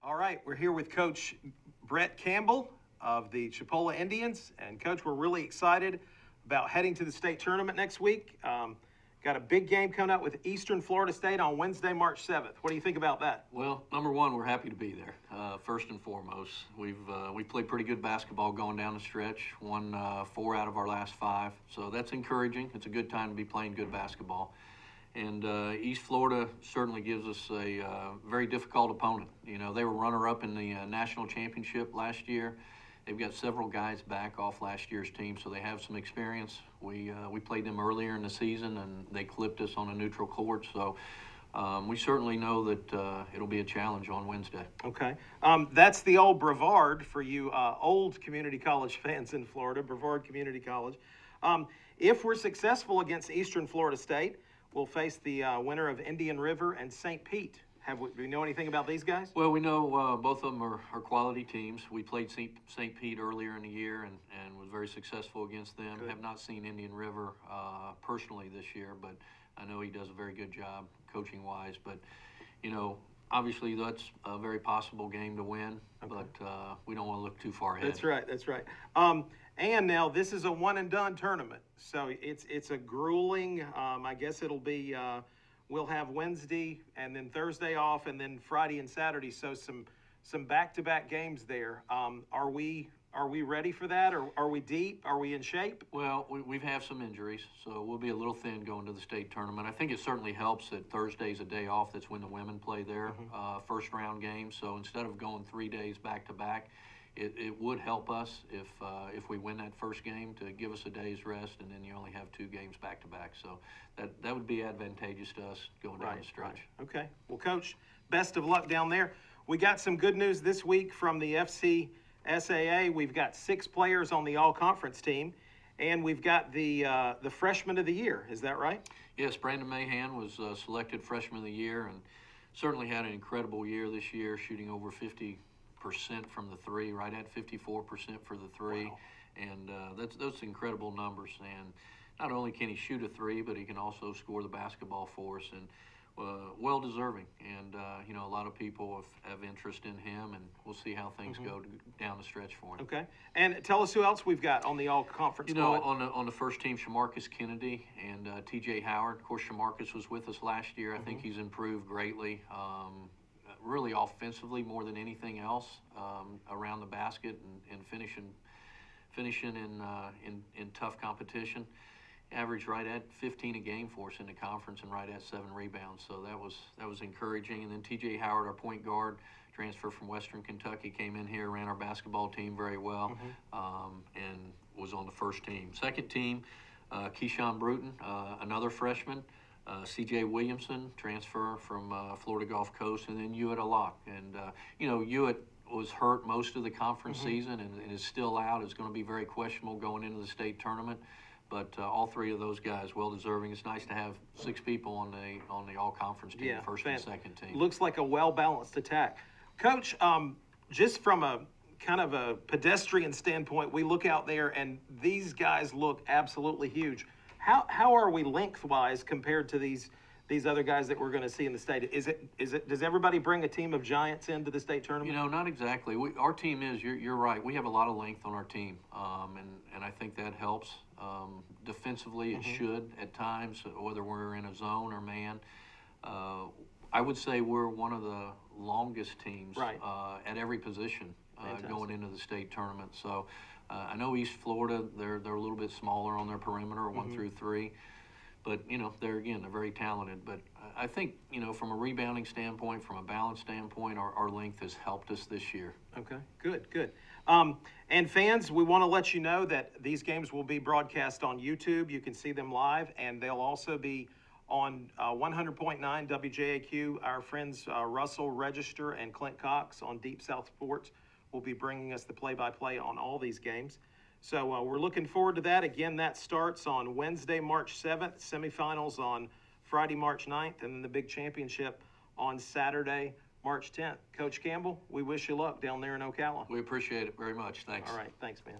All right, we're here with Coach Brett Campbell of the Chipola Indians. And, Coach, we're really excited about heading to the state tournament next week. Got a big game coming up with Eastern Florida State on Wednesday, March 7th. What do you think about that? Well, number one, we're happy to be there. First and foremost, we played pretty good basketball going down the stretch. Won 4 out of our last 5, so that's encouraging. It's a good time to be playing good basketball. And East Florida certainly gives us a very difficult opponent. You know, they were runner-up in the national championship last year. They've got several guys back off last year's team, so they have some experience. We played them earlier in the season, and they clipped us on a neutral court. So we certainly know that it'll be a challenge on Wednesday. Okay. That's the old Brevard for you old community college fans in Florida, Brevard Community College. If we're successful against Eastern Florida State, we'll face the winner of Indian River and St. Pete. Do we know anything about these guys? Well, we know both of them are quality teams. We played St. Pete earlier in the year and was very successful against them. Good. Have not seen Indian River personally this year, but I know he does a very good job coaching-wise. But, you know, obviously that's a very possible game to win, okay. But we don't want to look too far ahead. That's right, that's right. And now this is a one-and-done tournament, so it's a grueling, I guess it'll be we'll have Wednesday and then Thursday off and then Friday and Saturday, so some back-to-back games there. Are we ready for that, or are we deep? Are we in shape? Well, we've had some injuries, so we'll be a little thin going to the state tournament. I think it certainly helps that Thursday's a day off. That's when the women play their first-round game, so instead of going 3 days back-to-back, it would help us if we win that first game to give us a day's rest, and then you only have 2 games back-to-back. So that would be advantageous to us going down the stretch. Right. Okay. Well, Coach, best of luck down there. We got some good news this week from the FCSAA. We've got 6 players on the all-conference team, and we've got the freshman of the year. Is that right? Yes, Brandon Mahan was selected freshman of the year and certainly had an incredible year this year, shooting over 50% from the 3, right at 54% for the 3. Wow. And those incredible numbers. And not only can he shoot a 3, but he can also score the basketball for us, and well deserving. And you know, a lot of people have interest in him, and we'll see how things go down the stretch for him. Okay. And tell us who else we've got on the all-conference squad. You know, on the first team, Shamarcus Kennedy and T.J. Howard. Of course, Shamarcus was with us last year. I think he's improved greatly. Really offensively more than anything else, around the basket and finishing in tough competition. Averaged right at 15 a game for us in the conference and right at 7 rebounds. So that was encouraging. And then T.J. Howard, our point guard, transfer from Western Kentucky, came in here, ran our basketball team very well, and was on the first team. Second team, Keyshawn Bruton, another freshman. C.J. Williamson, transfer from Florida Gulf Coast, and then Hewitt Alok. And, you know, Hewitt was hurt most of the conference season and is still out. It's going to be very questionable going into the state tournament. But all 3 of those guys, well-deserving. It's nice to have 6 people on the all-conference team, first and second team. Looks like a well-balanced attack. Coach, just from a kind of a pedestrian standpoint, we look out there, and these guys look absolutely huge. How are we lengthwise compared to these other guys that we're going to see in the state? Does everybody bring a team of giants into the state tournament? You know, not exactly. Our team is, you're right, we have a lot of length on our team, and I think that helps. Defensively, it should at times, whether we're in a zone or man. I would say we're one of the longest teams at every position going into the state tournament. So I know East Florida, they're a little bit smaller on their perimeter, 1 through 3. But, you know, they're very talented. But I think, you know, from a rebounding standpoint, from a balance standpoint, our length has helped us this year. Okay, good. And fans, we want to let you know that these games will be broadcast on YouTube. You can see them live, and they'll also be on 100.9 WJAQ. Our friends Russell Register and Clint Cox on Deep South Sports will be bringing us the play-by-play on all these games. So we're looking forward to that. Again, that starts on Wednesday, March 7th, semifinals on Friday, March 9th, and then the big championship on Saturday, March 10th. Coach Campbell, we wish you luck down there in Ocala. We appreciate it very much. Thanks. All right. Thanks, man.